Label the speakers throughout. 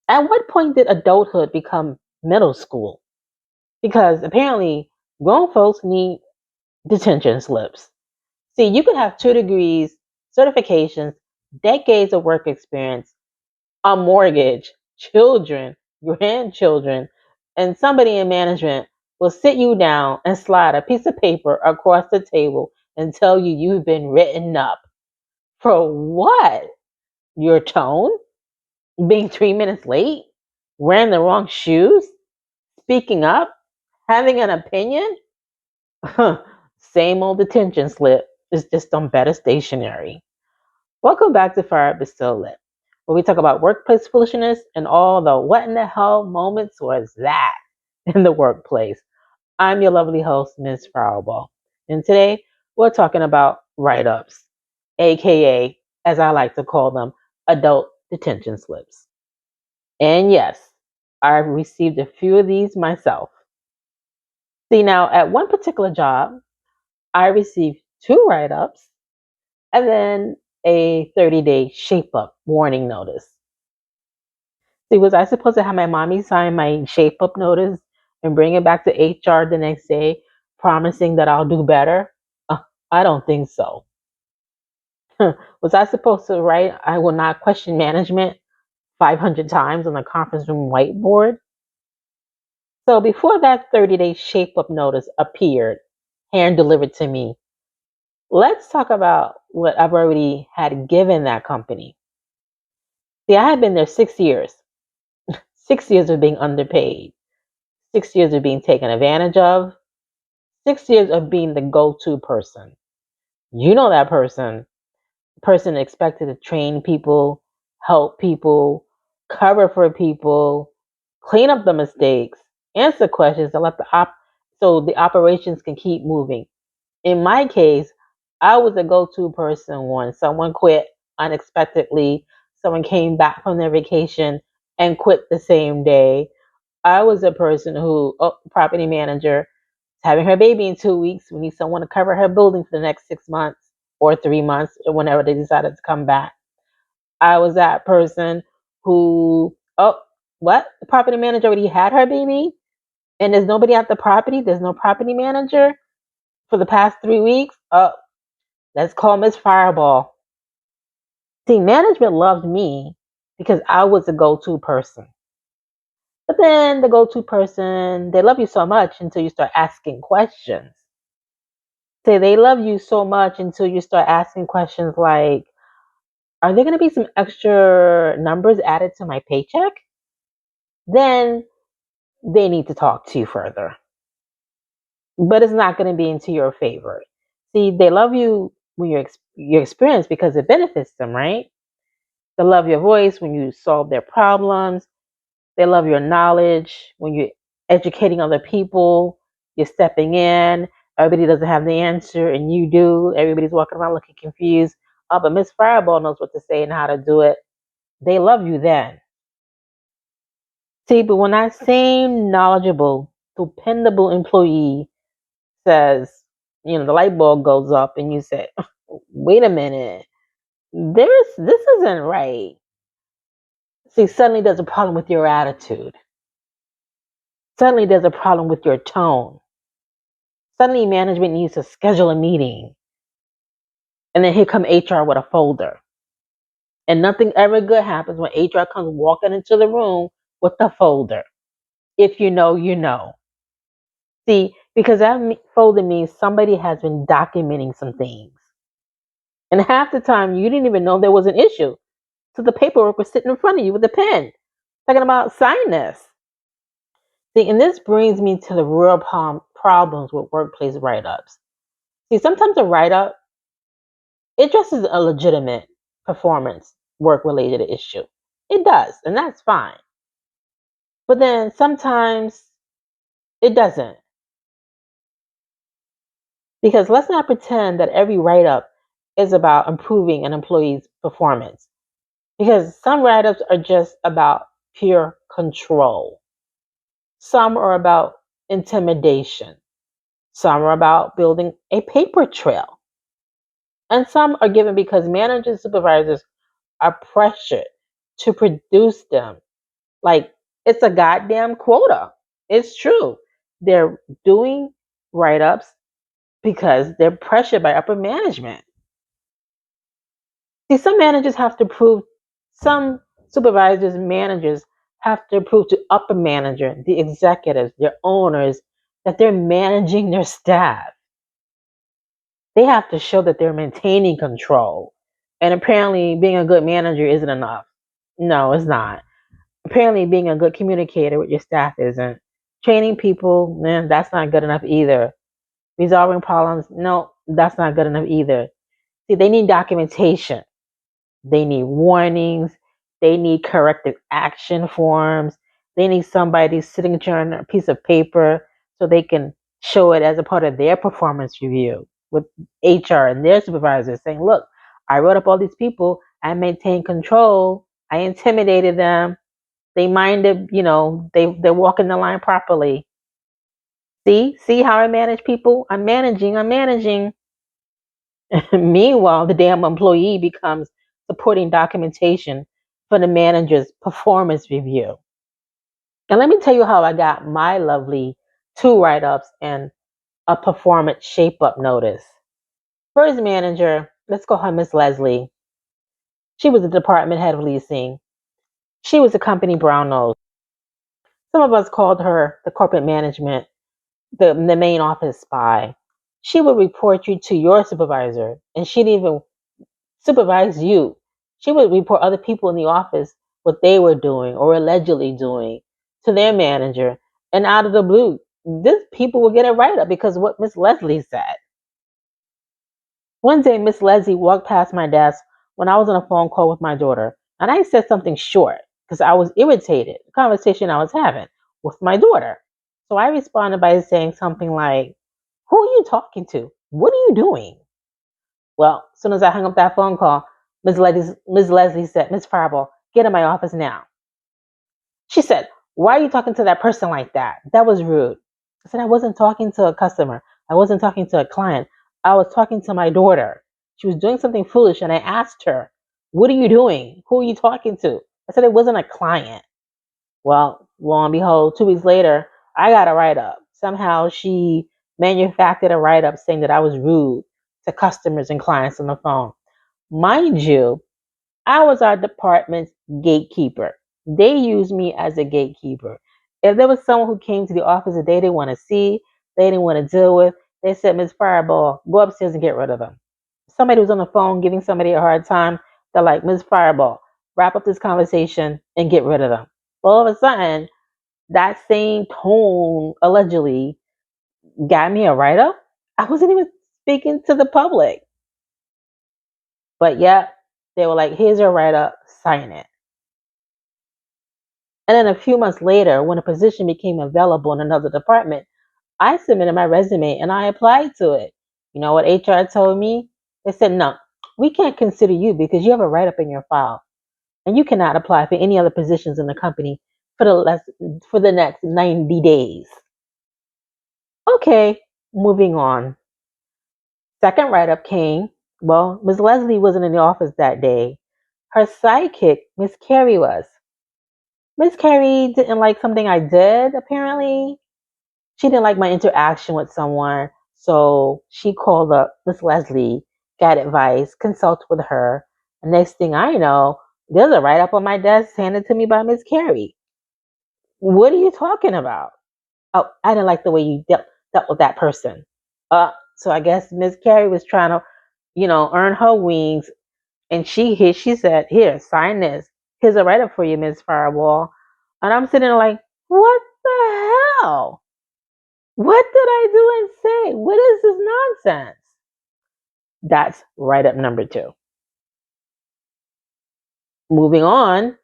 Speaker 1: At what point did adulthood become middle school? Because apparently grown folks need detention slips. See, you could have 2 degrees, certifications, decades of work experience, a mortgage, children, grandchildren, and somebody in management will sit you down and slide a piece of paper across the table and tell you you've been written up. For what? Your tone? Being 3 minutes late? Wearing the wrong shoes? Speaking up? Having an opinion? Same old detention slip. It's just on better stationery. Welcome back to Fire But Still Lit, where we talk about workplace foolishness and all the what in the hell moments was that in the workplace. I'm your lovely host, Ms. Fireball. And today we're talking about write-ups, aka, as I like to call them, adult detention slips. And yes, I've received a few of these myself. See, now at one particular job, I received 2 write-ups and then a 30-day shape up warning notice. See, was I supposed to have my mommy sign my shape up notice and bring it back to HR the next day, promising that I'll do better? I don't think so. Was I supposed to write, I will not question management 500 times on the conference room whiteboard? So before that 30-day shape up notice appeared, hand delivered to me, let's talk about what I've already had given that company. See, I had been there 6 years. 6 years of being underpaid, 6 years of being taken advantage of, 6 years of being the go-to person. You know that person expected to train people, help people, cover for people, clean up the mistakes, answer questions, and so the operations can keep moving. In my case, I was a go-to person when someone quit unexpectedly, someone came back from their vacation and quit the same day. I was a person who, property manager, having her baby in 2 weeks. We need someone to cover her building for the next 6 months or 3 months or whenever they decided to come back. I was that person who, what? The property manager already had her baby and there's nobody at the property. There's no property manager for the past 3 weeks. Let's call Miss Fireball. See, management loved me because I was a go-to person. But then the go-to person, they love you so much until you start asking questions. Say they love you so much until you start asking questions like, are there going to be some extra numbers added to my paycheck? Then they need to talk to you further. But it's not going to be into your favor. See, they love you when your experience because it benefits them, right? They love your voice when you solve their problems. They love your knowledge when you're educating other people. You're stepping in. Everybody doesn't have the answer, and you do. Everybody's walking around looking confused. But Miss Fireball knows what to say and how to do it. They love you then. See, but when that same knowledgeable, dependable employee says, the light bulb goes up, and you say, "Wait a minute, this isn't right." See, suddenly there's a problem with your attitude. Suddenly there's a problem with your tone. Suddenly management needs to schedule a meeting. And then here come HR with a folder. And nothing ever good happens when HR comes walking into the room with the folder. If you know, you know. See, because that folder means somebody has been documenting some things. And half the time you didn't even know there was an issue. So the paperwork was sitting in front of you with a pen. Talking about sign this. See, and this brings me to the real problems with workplace write-ups. See, sometimes a write-up, it addresses a legitimate performance work-related issue. It does, and that's fine. But then sometimes it doesn't. Because let's not pretend that every write-up is about improving an employee's performance. Because some write-ups are just about pure control. Some are about intimidation. Some are about building a paper trail. And some are given because managers and supervisors are pressured to produce them Like, it's a goddamn quota. It's true. They're doing write ups because they're pressured by upper management. See, some supervisors, managers have to prove to upper manager, the executives, their owners, that they're managing their staff. They have to show that they're maintaining control. And apparently, being a good manager isn't enough. No, it's not. Apparently, being a good communicator with your staff isn't. Training people, man, that's not good enough either. Resolving problems, no, that's not good enough either. See, they need documentation. They need warnings. They need corrective action forms. They need somebody's signature on a piece of paper so they can show it as a part of their performance review with HR and their supervisors saying, look, I wrote up all these people. I maintained control. I intimidated them. They minded, they're walking the line properly. See how I manage people? I'm managing. Meanwhile, the damn employee becomes supporting documentation for the manager's performance review. And let me tell you how I got my lovely 2 write-ups and a performance shape-up notice. First manager, let's call her Miss Leslie. She was the department head of leasing. She was a company brown nose. Some of us called her the corporate management, the main office spy. She would report you to your supervisor, and she didn't even supervise you. She would report other people in the office what they were doing or allegedly doing to their manager. And out of the blue, this people would get a write up because of what Miss Leslie said. One day, Miss Leslie walked past my desk when I was on a phone call with my daughter, and I said something short because I was irritated. The conversation I was having with my daughter. So I responded by saying something like, "Who are you talking to? What are you doing?" Well, as soon as I hung up that phone call, Ms. Leslie said, "Miss Fireball, get in my office now." She said, "Why are you talking to that person like that? That was rude." I said, "I wasn't talking to a customer. I wasn't talking to a client. I was talking to my daughter. She was doing something foolish, and I asked her, 'What are you doing? Who are you talking to?' I said it wasn't a client." Well, lo and behold, 2 weeks later, I got a write up. Somehow she manufactured a write up saying that I was rude to customers and clients on the phone. Mind you, I was our department's gatekeeper. They used me as a gatekeeper. If there was someone who came to the office that they didn't want to see, they didn't want to deal with, they said, "Miss Fireball, go upstairs and get rid of them." Somebody was on the phone giving somebody a hard time. They're like, "Miss Fireball, wrap up this conversation and get rid of them." All of a sudden, that same tone allegedly got me a write up. I wasn't even speaking to the public. But yet, they were like, "Here's your write up, sign it." And then a few months later, when a position became available in another department, I submitted my resume and I applied to it. You know what HR told me? They said, "No, we can't consider you because you have a write up in your file and you cannot apply for any other positions in the company for the next 90 days. Okay, moving on. Second write up came. Well, Ms. Leslie wasn't in the office that day. Her sidekick, Miss Carrie, was. Miss Carrie didn't like something I did, apparently. She didn't like my interaction with someone. So she called up Miss Leslie, got advice, consulted with her. And next thing I know, there's a write up on my desk handed to me by Miss Carrie. What are you talking about? Oh, I didn't like the way you dealt with that person. So I guess Miss Carrie was trying to, earn her wings. And she said, "Here, sign this. Here's a write up for you, Miss Fireball." And I'm sitting there like, what the hell? What did I do and say? What is this nonsense? That's write up number 2. Moving on,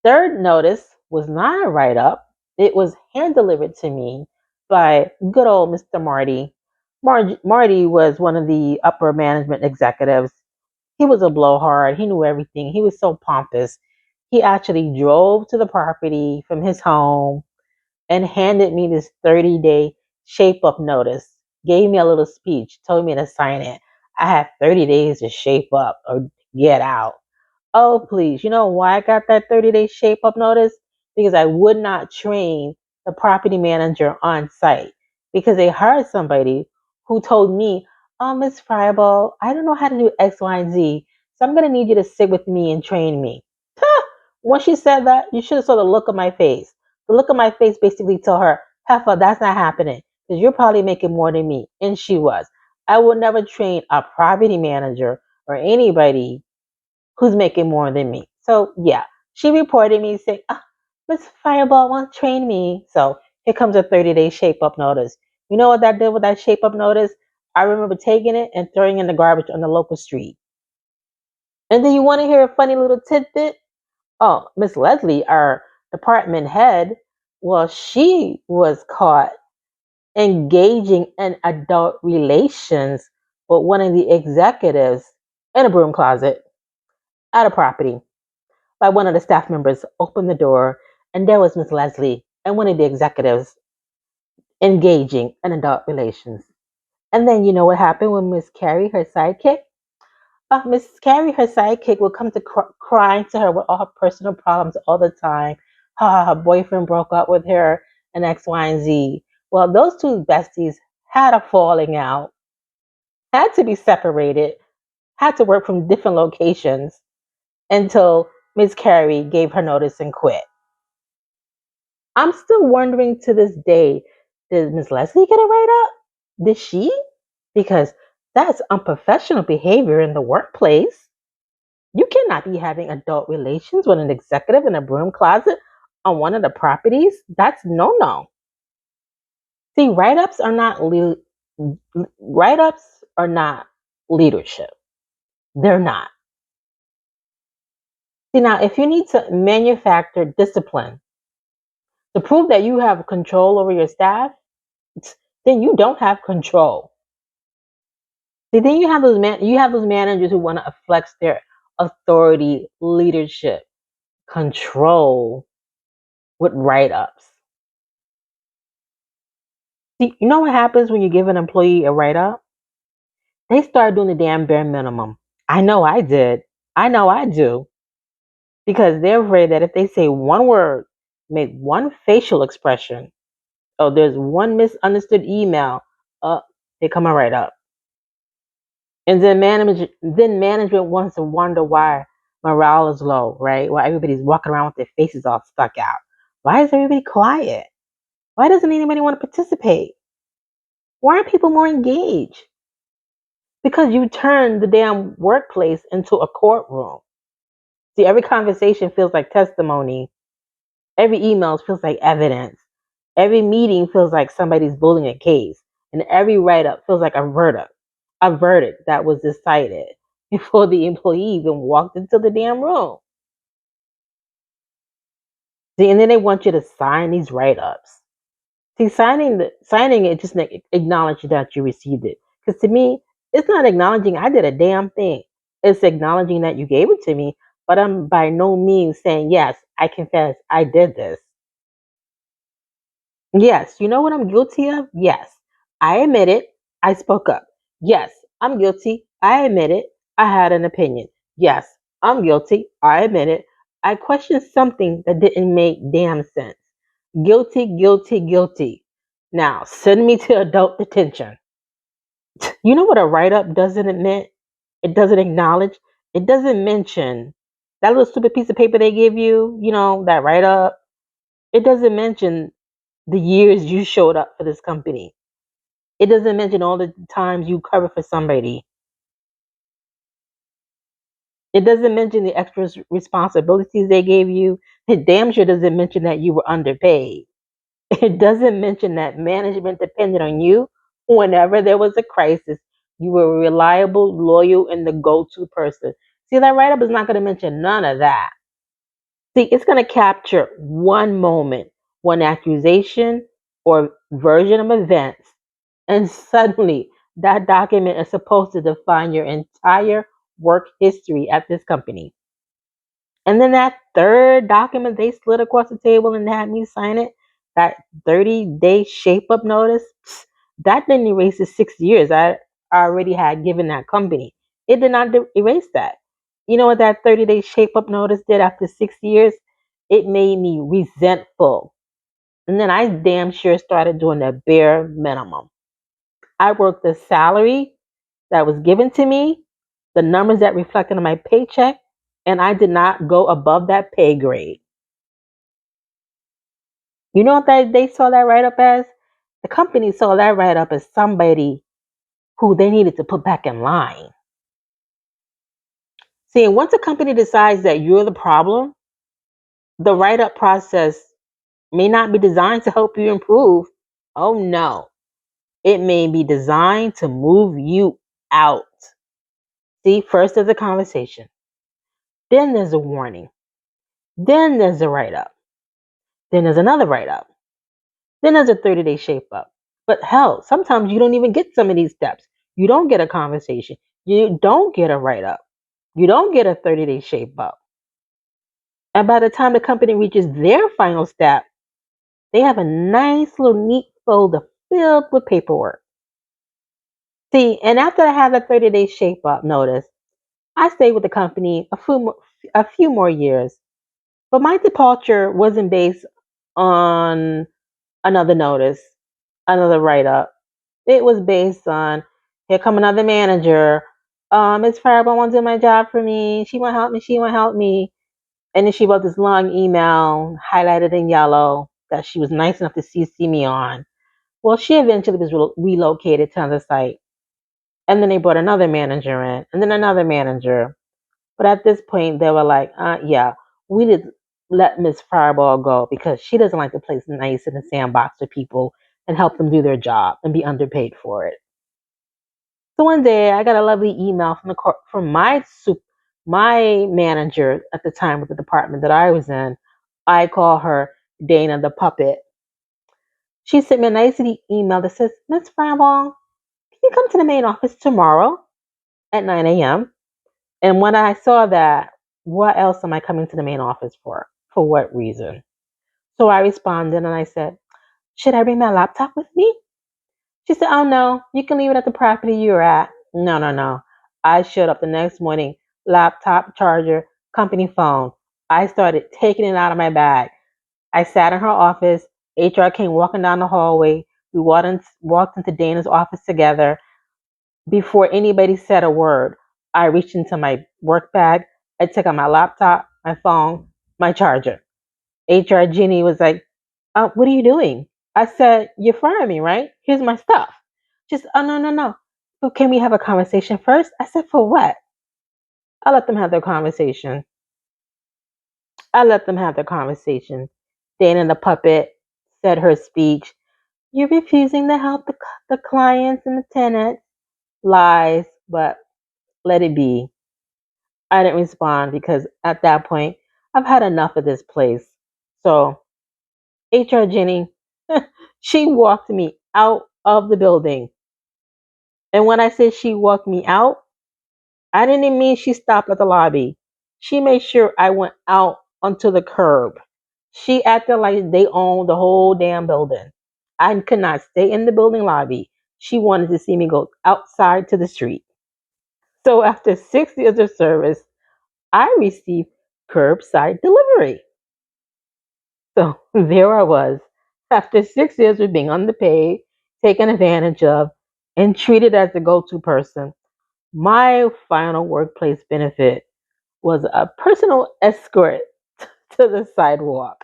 Speaker 1: third notice was not a write up. It was hand delivered to me by good old Mr. Marty. Marty was one of the upper management executives. He was a blowhard. He knew everything. He was so pompous. He actually drove to the property from his home and handed me this 30-day shape up notice, gave me a little speech, told me to sign it. I had 30 days to shape up or get out. Oh, please. You know why I got that 30-day shape up notice? because I would not train the property manager on site because they hired somebody who told me, oh, Miss Fireball, I don't know how to do X, Y, and Z. So I'm going to need you to sit with me and train me. When she said that, you should have saw the look on my face. The look on my face basically told her, Heffa, that's not happening because you're probably making more than me. And she was. I will never train a property manager or anybody who's making more than me. So yeah, she reported me saying, Miss Fireball won't train me. So here comes a 30-day shape up notice. You know what that did with that shape up notice? I remember taking it and throwing it in the garbage on the local street. And then you want to hear a funny little tidbit? Oh, Miss Leslie, our department head, well, she was caught engaging in adult relations with one of the executives in a broom closet at a property. By one of the staff members opened the door, and there was Miss Leslie and one of the executives engaging in adult relations. And then you know what happened when Miss Carrie, her sidekick? Miss Carrie, her sidekick, would come to crying to her with all her personal problems all the time. Her boyfriend broke up with her and X, Y, and Z. Well, those two besties had a falling out, had to be separated, had to work from different locations until Miss Carrie gave her notice and quit. I'm still wondering to this day, did Miss Leslie get a write-up? Did she? Because that's unprofessional behavior in the workplace. You cannot be having adult relations with an executive in a broom closet on one of the properties. That's no. See, write-ups are not leadership. They're not. See, now if you need to manufacture discipline to prove that you have control over your staff, then you don't have control. See, then you have those managers who want to flex their authority, leadership, control with write-ups. See, you know what happens when you give an employee a write-up? They start doing the damn bare minimum. I know I did. I know I do. Because they're afraid that if they say one word, make one facial expression, oh, there's one misunderstood email, they come right up. And then management wants to wonder why morale is low, right? Why everybody's walking around with their faces all stuck out. Why is everybody quiet? Why doesn't anybody want to participate? Why aren't people more engaged? Because you turned the damn workplace into a courtroom. See, every conversation feels like testimony. Every email feels like evidence. Every meeting feels like somebody's building a case. And every write-up feels like a verdict that was decided before the employee even walked into the damn room. See, and then they want you to sign these write-ups. See, signing it just acknowledge that you received it. Because to me, it's not acknowledging I did a damn thing. It's acknowledging that you gave it to me, but I'm by no means saying, yes, I confess I did this. Yes, you know what I'm guilty of? Yes, I admit it. I spoke up. Yes, I'm guilty. I admit it. I had an opinion. Yes, I'm guilty. I admit it. I questioned something that didn't make damn sense. Guilty. Now, send me to adult detention. You know what a write up doesn't admit? It doesn't acknowledge. It doesn't mention that little stupid piece of paper they give you, that write up. It doesn't mention the years you showed up for this company. It doesn't mention all the times you covered for somebody. It doesn't mention the extra responsibilities they gave you. It damn sure doesn't mention that you were underpaid. It doesn't mention that management depended on you whenever there was a crisis. You were a reliable, loyal, and the go-to person. See, that write-up is not going to mention none of that. See, it's going to capture one moment, one accusation or version of events, and suddenly that document is supposed to define your entire work history at this company. And then that third document they slid across the table and had me sign it, that 30-day shape up notice, that didn't erase the 6 years I already had given that company. It did not erase that. You know what that 30-day shape up notice did after 6 years? It made me resentful. And then I damn sure started doing the bare minimum. I worked the salary that was given to me, the numbers that reflected on my paycheck, and I did not go above that pay grade. You know what they saw that write up as? The company saw that write up as somebody who they needed to put back in line. See, once a company decides that you're the problem, the write up process may not be designed to help you improve. Oh no, it may be designed to move you out. See, first there's a conversation, then there's a warning, then there's a write up, then there's another write up, then there's a 30-day shape up. But hell, sometimes you don't even get some of these steps. You don't get a conversation, you don't get a write up, you don't get a 30-day shape up. And by the time the company reaches their final step, they have a nice little neat folder filled with paperwork. See, and after I had the 30-day shape up notice, I stayed with the company a few more years. But my departure wasn't based on another notice, another write up. It was based on, here come another manager. Ms. Fireball won't do my job for me. She won't help me. She won't help me. And then she wrote this long email highlighted in yellow that she was nice enough to CC me on. Well, she eventually was relocated to another site. And then they brought another manager in, and then another manager. But at this point, they were like, yeah, we did let Miss Fireball go because she doesn't like to play nice in the sandbox with people and help them do their job and be underpaid for it. So one day, I got a lovely email from my manager at the time with the department that I was in. I call her Dana the puppet. She sent me a nice email that says, Miss Fireball, can you come to the main office tomorrow at 9 a.m.? And when I saw that, what else am I coming to the main office for? For what reason? So I responded and I said, should I bring my laptop with me? She said, oh no, you can leave it at the property you're at. No. I showed up the next morning, laptop, charger, company phone. I started taking it out of my bag. I sat in her office. HR came walking down the hallway. We walked into Dana's office together. Before anybody said a word, I reached into my work bag. I took out my laptop, my phone, my charger. HR Jeannie was like, what are you doing? I said, you're firing me, right? Here's my stuff. Just, oh, no. So can we have a conversation first? I said, for what? I let them have their conversation. Dana the puppet said her speech. You're refusing to help the clients and the tenants. Lies, but let it be. I didn't respond because at that point, I've had enough of this place. So, HR Jenny, she walked me out of the building. And when I said she walked me out, I didn't mean she stopped at the lobby. She made sure I went out onto the curb. She acted like they owned the whole damn building. I could not stay in the building lobby. She wanted to see me go outside to the street. So after 6 years of service, I received curbside delivery. So there I was, after 6 years of being underpaid, taken advantage of, and treated as a go-to person. My final workplace benefit was a personal escort to the sidewalk.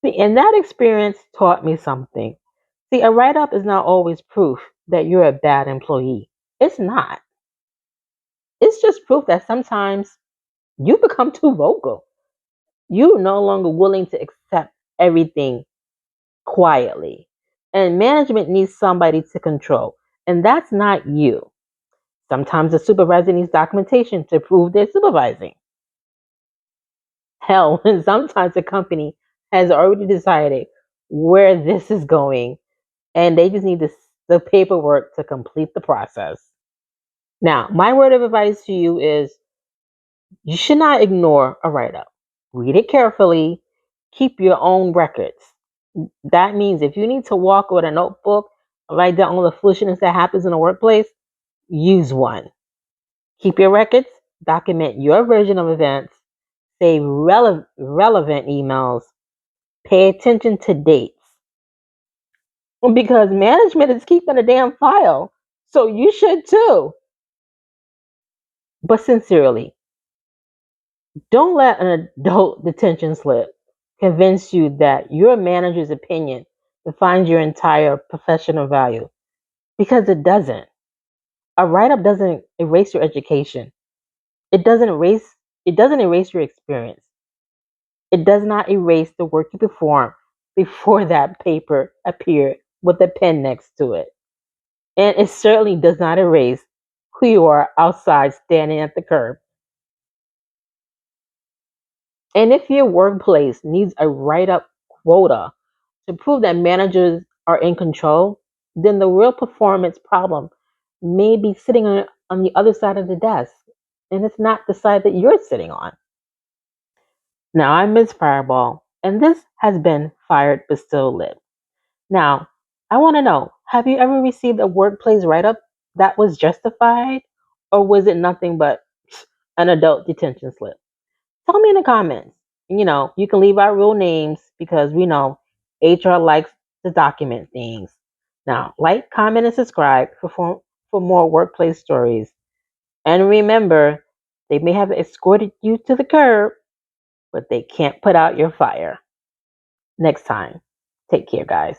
Speaker 1: See, and that experience taught me something. See, a write-up is not always proof that you're a bad employee. It's not. It's just proof that sometimes you become too vocal. You're no longer willing to accept everything quietly. And management needs somebody to control. And that's not you. Sometimes the supervisor needs documentation to prove they're supervising. Hell, and sometimes the company has already decided where this is going, and they just need the paperwork to complete the process. Now, my word of advice to you is you should not ignore a write up. Read it carefully, keep your own records. That means if you need to walk with a notebook, write down all the foolishness that happens in the workplace, use one. Keep your records, document your version of events, say relevant emails, pay attention to dates. Because management is keeping a damn file. So you should too. But sincerely, don't let an adult detention slip convince you that your manager's opinion defines your entire professional value. Because it doesn't. A write-up doesn't erase your education. It doesn't erase your experience. It does not erase the work you performed before that paper appeared with a pen next to it. And it certainly does not erase who you are outside standing at the curb. And if your workplace needs a write up quota to prove that managers are in control, then the real performance problem may be sitting on the other side of the desk. And it's not the side that you're sitting on. Now, I'm Ms. Fireball, and this has been Fired But Still Lit. Now, I want to know, have you ever received a workplace write up that was justified, or was it nothing but an adult detention slip? Tell me in the comments. You can leave out real names because we know HR likes to document things. Now, like, comment, and subscribe for more workplace stories. And remember, they may have escorted you to the curb, but they can't put out your fire. Next time, take care, guys.